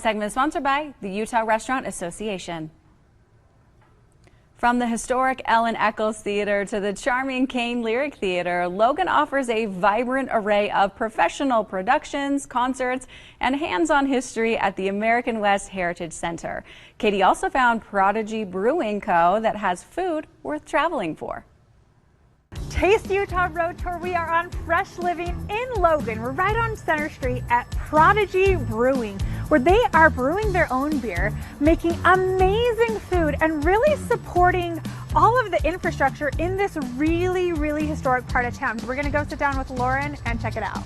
segment is sponsored by the Utah Restaurant Association. From the historic Ellen Eccles Theatre to the charming Caine Lyric Theatre, Logan offers a vibrant array of professional productions, concerts, and hands-on history at the American West Heritage Center. Katy also found Prodigy Brewing Co. that has food worth traveling for. Taste Utah Road Tour. We are on Fresh Living in Logan. We're right on Center Street at Prodigy Brewing, where they are brewing their own beer, making amazing food, and really supporting all of the infrastructure in this really historic part of town. We're gonna go sit down with Lauren and check it out.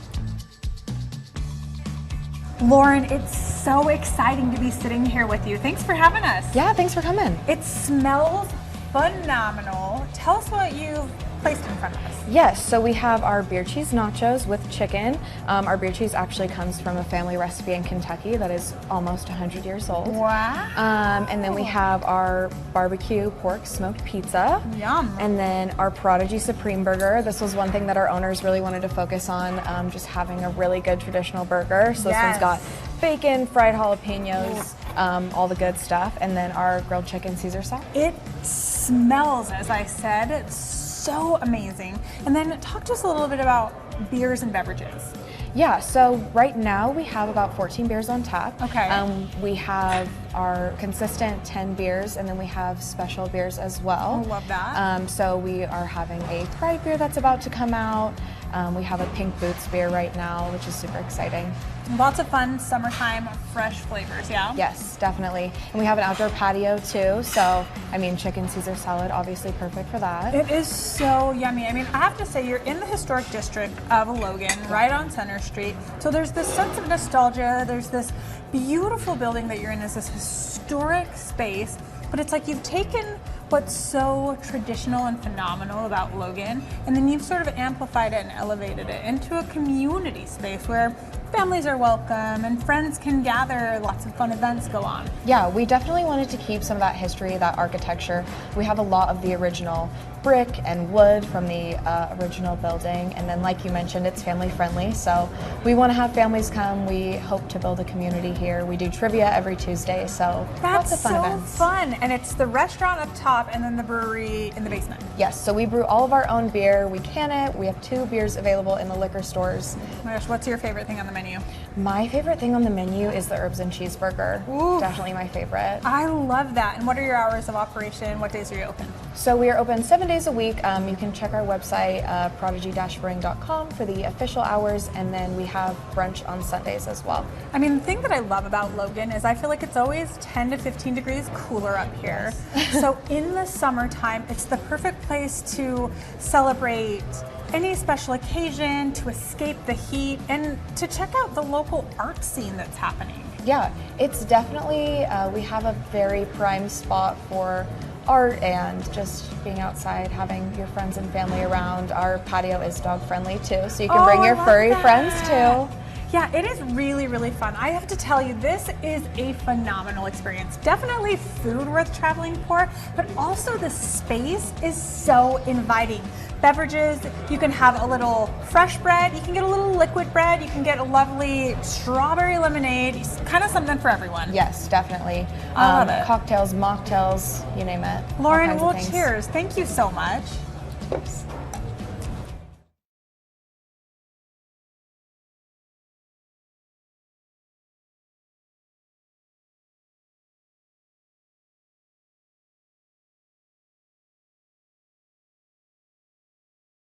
Lauren, it's so exciting to be sitting here with you. Thanks for having us. Yeah, thanks for coming. It smells phenomenal. Tell us what you've placed in front of us. Yes, so we have our beer cheese nachos with chicken. Our beer cheese actually comes from a family recipe in Kentucky that is almost 100 years old. Wow. And then we have our barbecue pork smoked pizza. Yum. And then our Prodigy Supreme Burger. This was one thing that our owners really wanted to focus on, just having a really good traditional burger. So this one's got bacon, fried jalapenos, all the good stuff, and then our grilled chicken Caesar salad. It smells, as I said, so amazing. And then talk to us a little bit about beers and beverages. Yeah, so right now we have about 14 beers on tap. Okay. We have our consistent 10 beers, and then we have special beers as well. I love that. So we are having a Pride beer that's about to come out. We have a Pink Boots beer right now, which is super exciting. Lots of fun summertime fresh flavors, yeah? Yes, definitely. And we have an outdoor patio too, so I mean chicken Caesar salad, obviously perfect for that. It is so yummy. I mean, I have to say, you're in the historic district of Logan, right on Center Street. So there's this sense of nostalgia. There's this beautiful building that you're in, is this historic space, but it's like you've taken what's so traditional and phenomenal about Logan, and then you've sort of amplified it and elevated it into a community space where families are welcome and friends can gather, lots of fun events go on. Yeah, we definitely wanted to keep some of that history, that architecture. We have a lot of the original brick and wood from the original building, and then like you mentioned, it's family friendly, so we want to have families come. We hope to build a community here. We do trivia every Tuesday, so lots of fun events. That's so fun, and it's the restaurant up top and then the brewery in the basement. Yes, so we brew all of our own beer. We can it. We have 2 beers available in the liquor stores. Oh my gosh, what's your favorite thing on the menu? My favorite thing on the menu is the herbs and cheeseburger. Ooh. Definitely my favorite. I love that. And what are your hours of operation? What days are you open? So we are open 7 days a week. You can check our website, prodigy-brewing.com, for the official hours, and then we have brunch on Sundays as well. I mean, the thing that I love about Logan is I feel like it's always 10 to 15 degrees cooler up here. Yes. So in the summertime, it's the perfect place to celebrate any special occasion, to escape the heat, and to check out the local art scene that's happening. Yeah, it's definitely, we have a very prime spot for art and just being outside, having your friends and family around. Our patio is dog friendly too, so you can bring your furry friends too. Yeah, it is really fun. I have to tell you, this is a phenomenal experience. Definitely food worth traveling for, but also the space is so inviting. Beverages, you can have a little fresh bread, you can get a little liquid bread, you can get a lovely strawberry lemonade, it's kind of something for everyone. Yes, definitely. I love it. Cocktails, mocktails, you name it. Lauren, well, cheers. Thank you so much. Cheers.